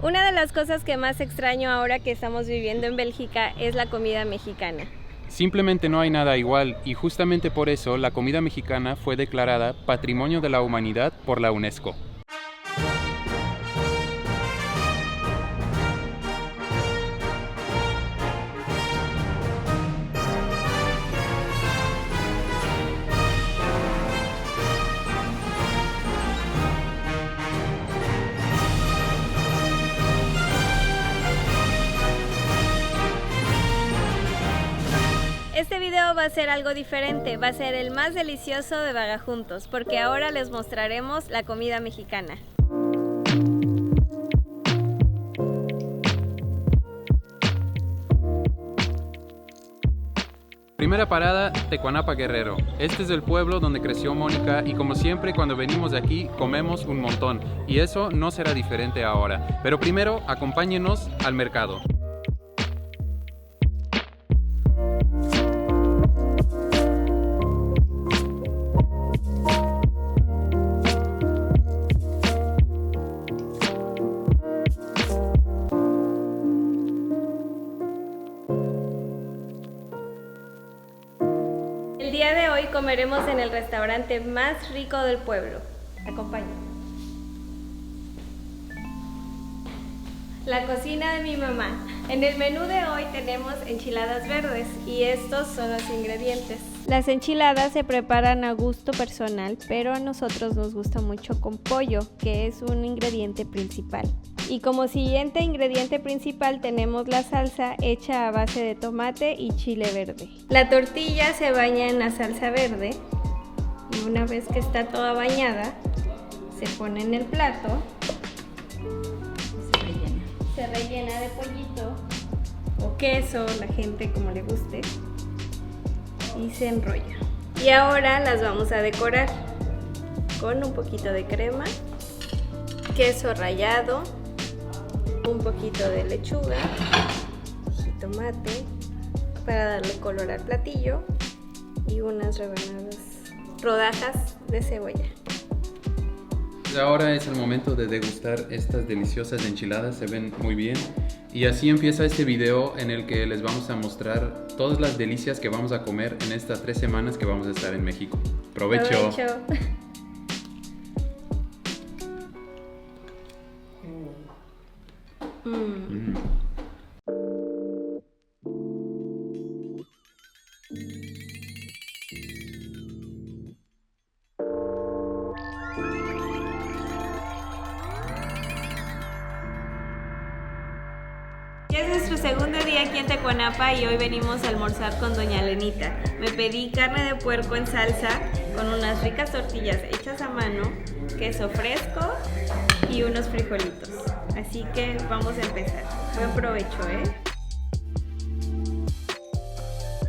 Una de las cosas que más extraño ahora que estamos viviendo en Bélgica es la comida mexicana. Simplemente no hay nada igual y justamente por eso la comida mexicana fue declarada Patrimonio de la Humanidad por la UNESCO. Este video va a ser algo diferente, va a ser el más delicioso de Vagajuntos, porque ahora les mostraremos la comida mexicana. Primera parada, Tecuanapa, Guerrero. Este es el pueblo donde creció Mónica y como siempre cuando venimos de aquí comemos un montón y eso no será diferente ahora. Pero primero acompáñenos al mercado. El día de hoy comeremos en el restaurante más rico del pueblo. Acompáñenme. La cocina de mi mamá. En el menú de hoy tenemos enchiladas verdes y estos son los ingredientes. Las enchiladas se preparan a gusto personal, pero a nosotros nos gusta mucho con pollo, que es un ingrediente principal. Y como siguiente ingrediente principal tenemos la salsa hecha a base de tomate y chile verde. La tortilla se baña en la salsa verde y una vez que está toda bañada, se pone en el plato. Se rellena de pollito o queso, la gente como le guste, y se enrolla. Y ahora las vamos a decorar con un poquito de crema, queso rallado, un poquito de lechuga, jitomate para darle color al platillo y unas rodajas de cebolla. Ahora es el momento de degustar estas deliciosas enchiladas, se ven muy bien. Y así empieza este video en el que les vamos a mostrar todas las delicias que vamos a comer en estas 3 semanas que vamos a estar en México. ¡Provecho! ¡Provecho! Ya es nuestro segundo día aquí en Tecuanapa y hoy venimos a almorzar con doña Lenita. Me pedí carne de puerco en salsa con unas ricas tortillas hechas a mano, queso fresco y unos frijolitos. Así que vamos a empezar. Buen provecho, ¿eh?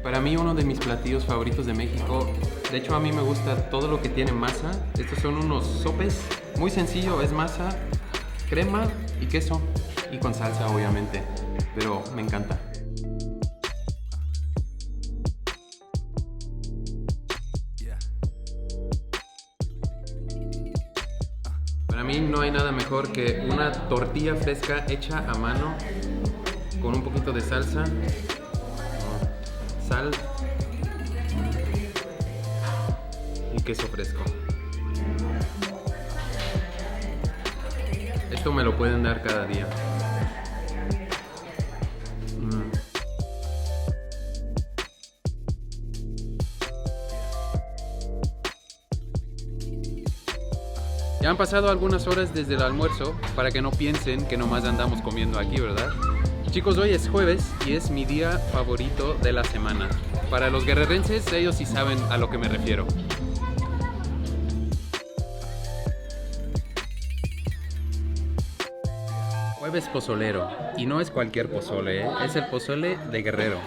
Para mí uno de mis platillos favoritos de México, de hecho a mí me gusta todo lo que tiene masa. Estos son unos sopes, muy sencillo, es masa, crema y queso y con salsa obviamente, pero me encanta. Para mí no hay nada mejor que una tortilla fresca hecha a mano con un poquito de salsa, sal y queso fresco. Esto me lo pueden dar cada día. Ya han pasado algunas horas desde el almuerzo para que no piensen que nomás andamos comiendo aquí, ¿verdad? Chicos, hoy es jueves y es mi día favorito de la semana. Para los guerrerenses, ellos sí saben a lo que me refiero. Jueves pozolero, y no es cualquier pozole, es el pozole de Guerrero.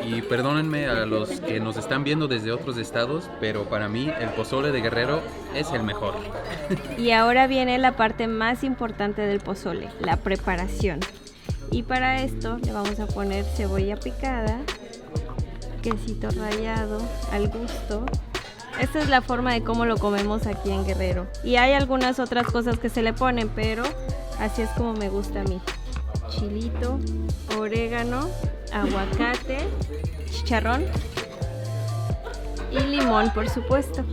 Y perdónenme a los que nos están viendo desde otros estados, pero para mí el pozole de Guerrero es el mejor. Y ahora viene la parte más importante del pozole, la preparación. Y para esto le vamos a poner cebolla picada, quesito rallado al gusto. Esta es la forma de cómo lo comemos aquí en Guerrero. Y hay algunas otras cosas que se le ponen, pero Así es como me gusta a mí. Chilito, orégano, aguacate, chicharrón y limón, por supuesto.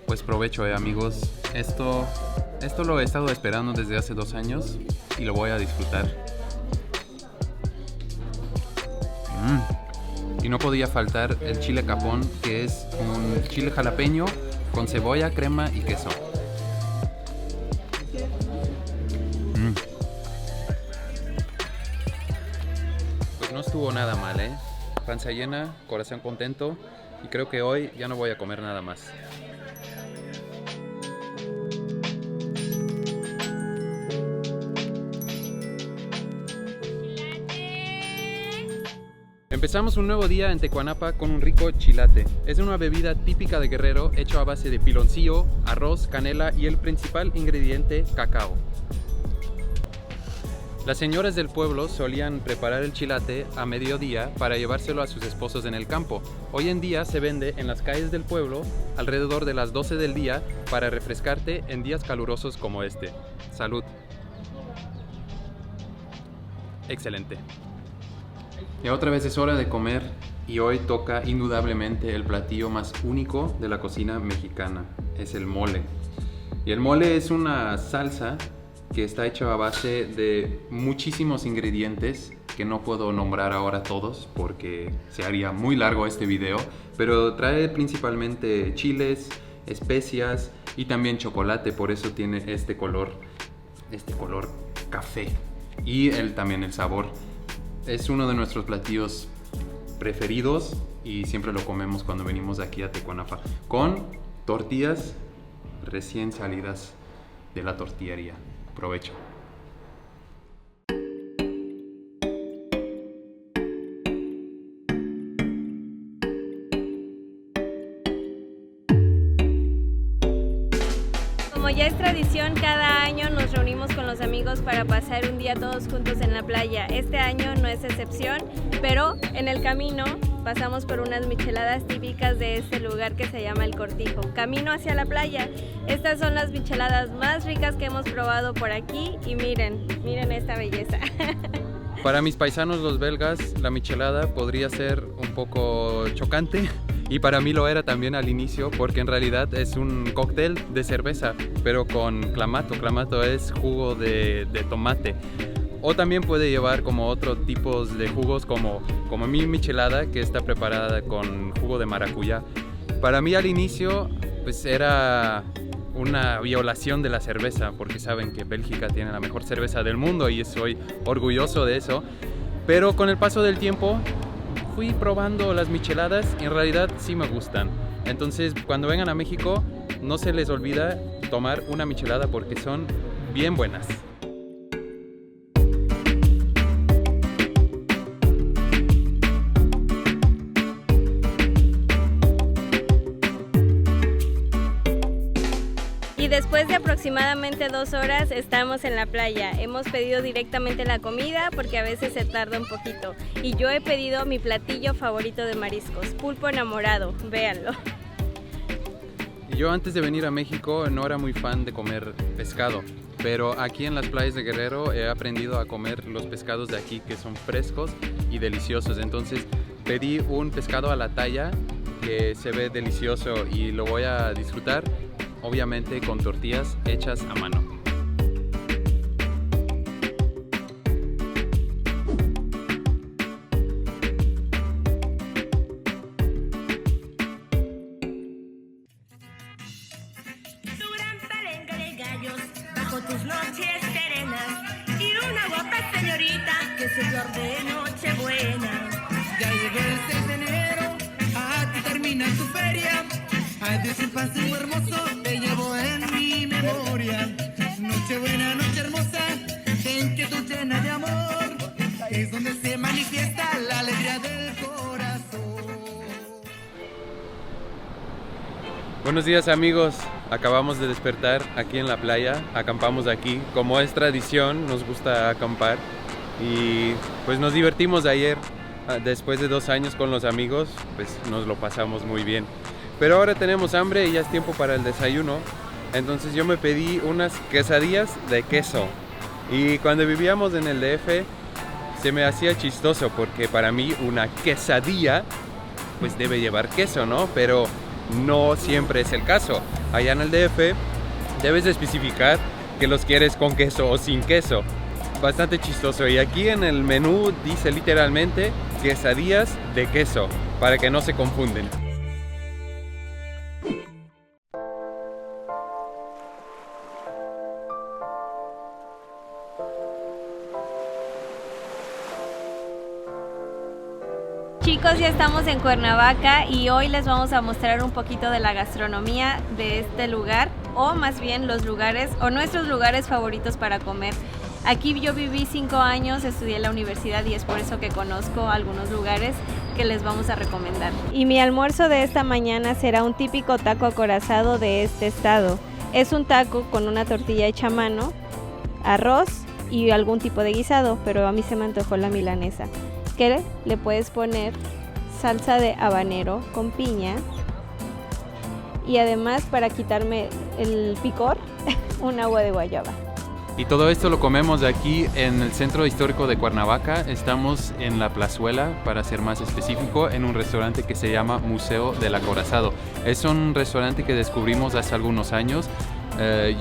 Pues provecho, amigos. Esto lo he estado esperando desde hace 2 años y lo voy a disfrutar. Y no podía faltar el chile capón, que es un chile jalapeño con cebolla, crema y queso. Pues no estuvo nada mal, ¿eh? Panza llena, corazón contento, y creo que hoy ya no voy a comer nada más. Empezamos un nuevo día en Tecuanapa con un rico chilate. Es una bebida típica de Guerrero hecho a base de piloncillo, arroz, canela y el principal ingrediente, cacao. Las señoras del pueblo solían preparar el chilate a mediodía para llevárselo a sus esposos en el campo. Hoy en día se vende en las calles del pueblo alrededor de las 12 del día para refrescarte en días calurosos como este. Salud. Excelente. Y otra vez es hora de comer y hoy toca indudablemente el platillo más único de la cocina mexicana, es el mole. Y el mole es una salsa que está hecha a base de muchísimos ingredientes que no puedo nombrar ahora todos porque se haría muy largo este video, pero trae principalmente chiles, especias y también chocolate, por eso tiene este color café y también el sabor. Es uno de nuestros platillos preferidos y siempre lo comemos cuando venimos aquí a Tecuanapa con tortillas recién salidas de la tortillería. Provecho. Como ya es tradición, cada año nos reunimos con los amigos para pasar un día todos juntos en la playa. Este año no es excepción, pero en el camino pasamos por unas micheladas típicas de este lugar que se llama El Cortijo. Camino hacia la playa. Estas son las micheladas más ricas que hemos probado por aquí y miren esta belleza. Para mis paisanos los belgas, la michelada podría ser un poco chocante. Y para mí lo era también al inicio porque en realidad es un cóctel de cerveza, pero con clamato. Clamato es jugo de tomate. O también puede llevar como otros tipos de jugos como mi michelada, que está preparada con jugo de maracuyá. Para mí al inicio pues era una violación de la cerveza, porque saben que Bélgica tiene la mejor cerveza del mundo y soy orgulloso de eso. Pero con el paso del tiempo fui probando las micheladas y en realidad sí me gustan. Entonces cuando vengan a México no se les olvida tomar una michelada porque son bien buenas. Y después de aproximadamente 2 horas estamos en la playa. Hemos pedido directamente la comida porque a veces se tarda un poquito. Y yo he pedido mi platillo favorito de mariscos, pulpo enamorado, véanlo. Yo antes de venir a México no era muy fan de comer pescado, pero aquí en las playas de Guerrero he aprendido a comer los pescados de aquí que son frescos y deliciosos. Entonces pedí un pescado a la talla que se ve delicioso y lo voy a disfrutar, obviamente con tortillas hechas a mano. Duran palenca de gallos bajo tus noches serenas y una guapa señorita que se flor de Nochebuena. Ya llegó el 6 de enero, aquí termina tu feria. Adiós el paseo hermoso, te llevo en mi memoria. Nochebuena, noche hermosa, en que tú llena de amor, es donde se manifiesta la alegría del corazón. Buenos días amigos, acabamos de despertar aquí en la playa, acampamos aquí, como es tradición nos gusta acampar y pues nos divertimos ayer, después de 2 años con los amigos, pues nos lo pasamos muy bien. Pero ahora tenemos hambre y ya es tiempo para el desayuno Entonces yo me pedí unas quesadillas de queso. Y cuando vivíamos en el DF se me hacía chistoso porque para mí una quesadilla pues debe llevar queso, ¿no? Pero no siempre es el caso. Allá en el DF debes especificar que los quieres con queso o sin queso. Bastante chistoso. Y aquí en el menú dice literalmente quesadillas de queso, para que no se confunden. Chicos, ya estamos en Cuernavaca y hoy les vamos a mostrar un poquito de la gastronomía de este lugar, o más bien los lugares o nuestros lugares favoritos para comer. Aquí yo viví 5 años, estudié en la universidad y es por eso que conozco algunos lugares que les vamos a recomendar. Y mi almuerzo de esta mañana será un típico taco acorazado de este estado. Es un taco con una tortilla hecha a mano, arroz y algún tipo de guisado, pero a mí se me antojó la milanesa, que le puedes poner salsa de habanero con piña y además, para quitarme el picor, un agua de guayaba. Y todo esto lo comemos aquí en el Centro Histórico de Cuernavaca. Estamos en la Plazuela, para ser más específico, en un restaurante que se llama Museo del Acorazado. Es un restaurante que descubrimos hace algunos años.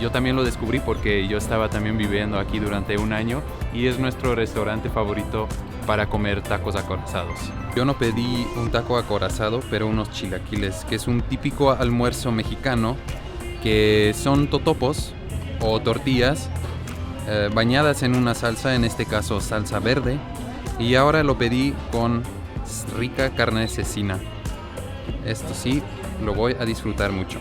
Yo también lo descubrí porque yo estaba también viviendo aquí durante un año y es nuestro restaurante favorito para comer tacos acorazados. Yo no pedí un taco acorazado, pero unos chilaquiles, que es un típico almuerzo mexicano, que son totopos o tortillas bañadas en una salsa, en este caso salsa verde, y ahora lo pedí con rica carne cecina. Esto sí, lo voy a disfrutar mucho.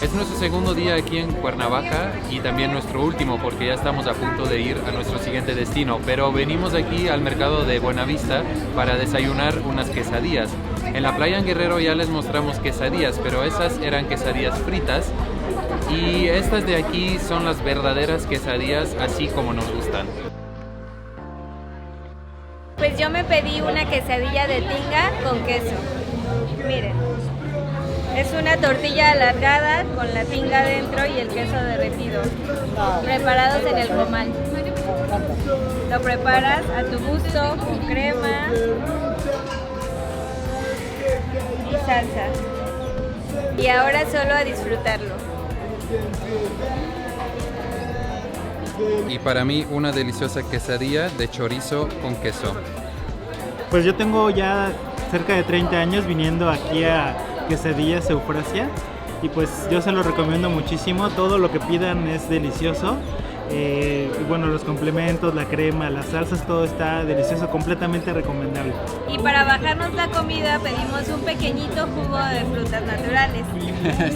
Es nuestro segundo día aquí en Cuernavaca y también nuestro último, porque ya estamos a punto de ir a nuestro siguiente destino, pero venimos aquí al mercado de Buenavista para desayunar unas quesadillas. En la playa en Guerrero ya les mostramos quesadillas, pero esas eran quesadillas fritas y estas de aquí son las verdaderas quesadillas, así como nos gustan. Pues yo me pedí una quesadilla de tinga con queso. Miren. Es una tortilla alargada con la tinga dentro y el queso derretido, preparados en el comal. Lo preparas a tu gusto con crema y salsa. Y ahora solo a disfrutarlo. Y para mí una deliciosa quesadilla de chorizo con queso. Pues yo tengo ya cerca de 30 años viniendo aquí a Quesadillas Eufrasia y pues yo se lo recomiendo muchísimo. Todo lo que pidan es delicioso. Y bueno, los complementos, la crema, las salsas, todo está delicioso, completamente recomendable. Y para bajarnos la comida pedimos un pequeñito jugo de frutas naturales.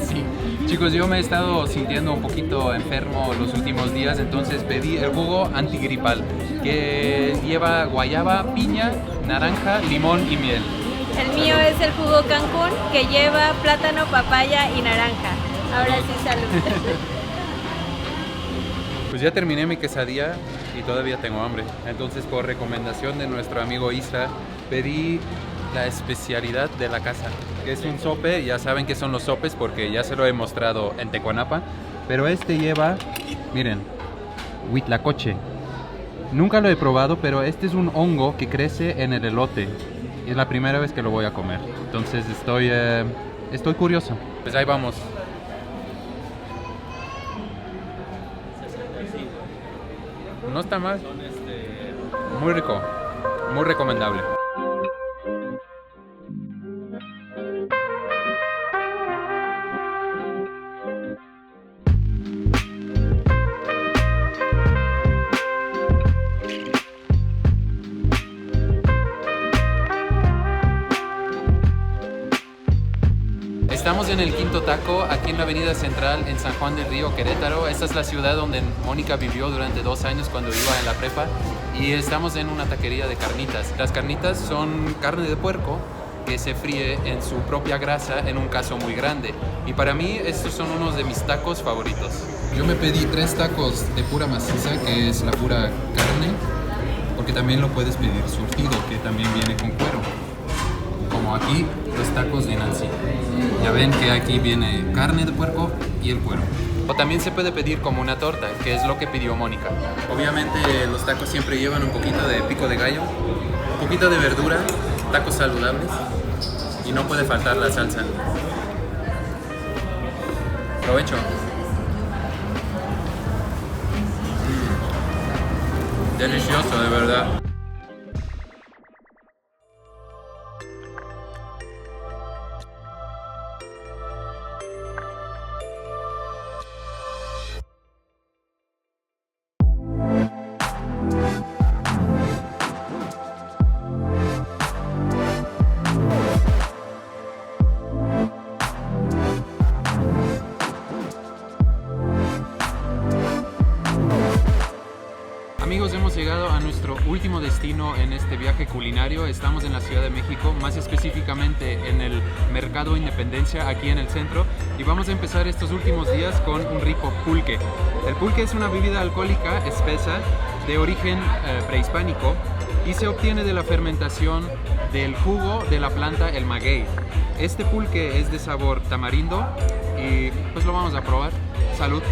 Sí. Chicos, yo me he estado sintiendo un poquito enfermo los últimos días, entonces pedí el jugo antigripal, que lleva guayaba, piña, naranja, limón y miel. El mío es el jugo Cancún, que lleva plátano, papaya y naranja. Ahora sí, salud. Pues ya terminé mi quesadilla y todavía tengo hambre. Entonces, por recomendación de nuestro amigo Isra, pedí la especialidad de la casa, que es un sope. Ya saben qué son los sopes porque ya se lo he mostrado en Tecuanapa. Pero este lleva, miren, huitlacoche. Nunca lo he probado, pero este es un hongo que crece en el elote. Es la primera vez que lo voy a comer. Entonces estoy curioso. Pues ahí vamos. No está mal. Muy rico. Muy recomendable. Estamos en el Quinto Taco, aquí en la Avenida Central, en San Juan del Río, Querétaro. Esta es la ciudad donde Mónica vivió durante 2 años cuando iba en la prepa. Y estamos en una taquería de carnitas. Las carnitas son carne de puerco que se fríe en su propia grasa en un caso muy grande. Y para mí estos son unos de mis tacos favoritos. Yo me pedí 3 tacos de pura maciza, que es la pura carne, porque también lo puedes pedir surtido, que también viene con cuero. Como aquí, los tacos de Nancy. Ya ven que aquí viene carne de puerco y el cuero. O también se puede pedir como una torta, que es lo que pidió Mónica. Obviamente los tacos siempre llevan un poquito de pico de gallo, un poquito de verdura, tacos saludables y no puede faltar la salsa. Provecho. Delicioso, de verdad. Amigos, hemos llegado a nuestro último destino en este viaje culinario. Estamos en la Ciudad de México, más específicamente en el Mercado Independencia, aquí en el centro. Y vamos a empezar estos últimos días con un rico pulque. El pulque es una bebida alcohólica espesa de origen prehispánico y se obtiene de la fermentación del jugo de la planta el maguey. Este pulque es de sabor tamarindo y pues lo vamos a probar. Salud.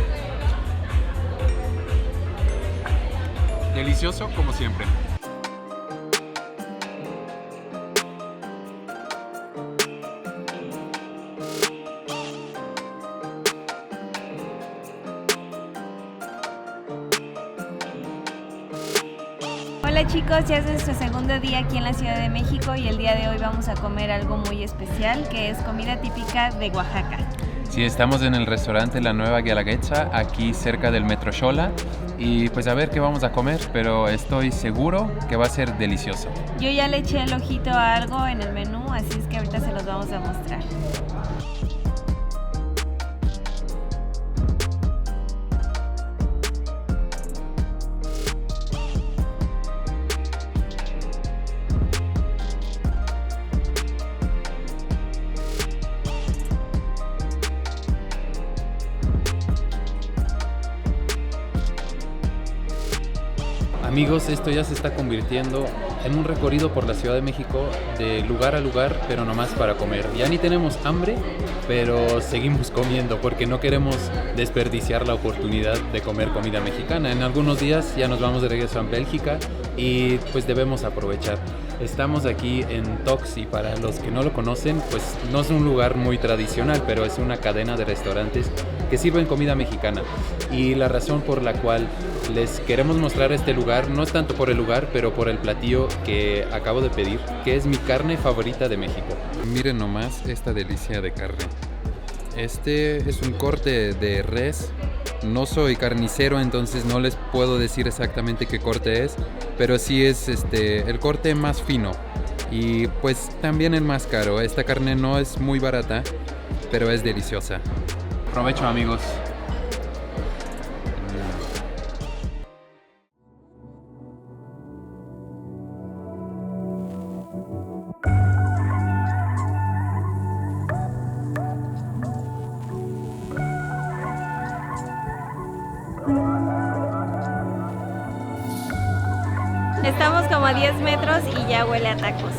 Delicioso como siempre. Hola chicos, ya es nuestro segundo día aquí en la Ciudad de México y el día de hoy vamos a comer algo muy especial que es comida típica de Oaxaca. Sí, estamos en el restaurante La Nueva Guelaguetza, aquí cerca del Metro Xola. Y pues a ver qué vamos a comer, pero estoy seguro que va a ser delicioso. Yo ya le eché el ojito a algo en el menú, así es que ahorita se los vamos a mostrar. Amigos, esto ya se está convirtiendo en un recorrido por la Ciudad de México de lugar a lugar, pero nomás para comer. Ya ni tenemos hambre, pero seguimos comiendo porque no queremos desperdiciar la oportunidad de comer comida mexicana. En algunos días ya nos vamos de regreso a Bélgica y pues debemos aprovechar. Estamos aquí en Toxi, para los que no lo conocen, pues no es un lugar muy tradicional, pero es una cadena de restaurantes que sirven comida mexicana. Y la razón por la cual les queremos mostrar este lugar no es tanto por el lugar, pero por el platillo que acabo de pedir, que es mi carne favorita de México. Miren nomás esta delicia de carne. Este es un corte de res. No soy carnicero, entonces no les puedo decir exactamente qué corte es, pero sí es el corte más fino y pues también el más caro. Esta carne no es muy barata, pero es deliciosa. Provecho, amigos. Estamos como a 10 metros y ya huele a tacos.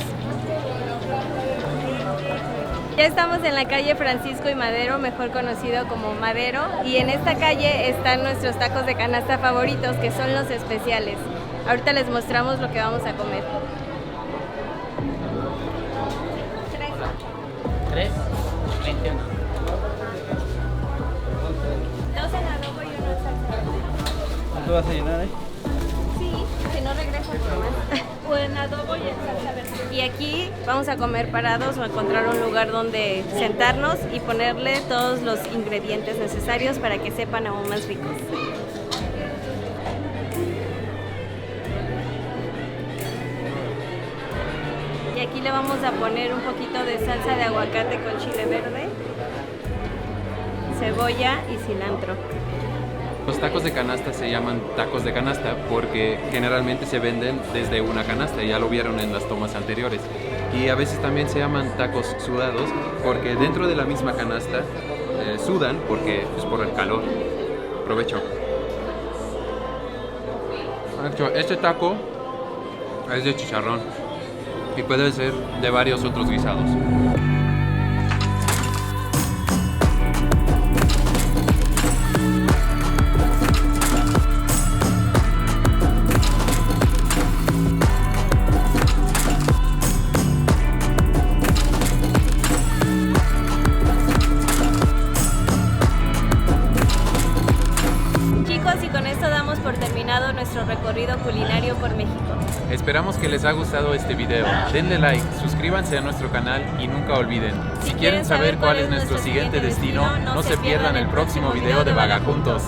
Ya estamos en la calle Francisco y Madero, mejor conocido como Madero, y en esta calle están nuestros tacos de canasta favoritos, que son los especiales. Ahorita les mostramos lo que vamos a comer. 3, 21. 2 en adobo y 1 en salsa verde. ¿Cuánto vas a llenar, Sí, si no regreso por más. O en adobo y en salsa verde. Y aquí vamos a comer parados o encontrar un lugar donde sentarnos y ponerle todos los ingredientes necesarios para que sepan aún más ricos. Y aquí le vamos a poner un poquito de salsa de aguacate con chile verde, cebolla y cilantro. Los tacos de canasta se llaman tacos de canasta porque generalmente se venden desde una canasta, ya lo vieron en las tomas anteriores. Y a veces también se llaman tacos sudados porque dentro de la misma canasta sudan porque es por el calor. Provecho. Este taco es de chicharrón y puede ser de varios otros guisados. Chicos, y con esto damos por terminado nuestro recorrido culinario por México. Esperamos que les haya gustado este video. Denle like, suscríbanse a nuestro canal y nunca olviden, si quieren saber cuál es nuestro siguiente destino, no se pierdan el próximo video de Vagajuntos.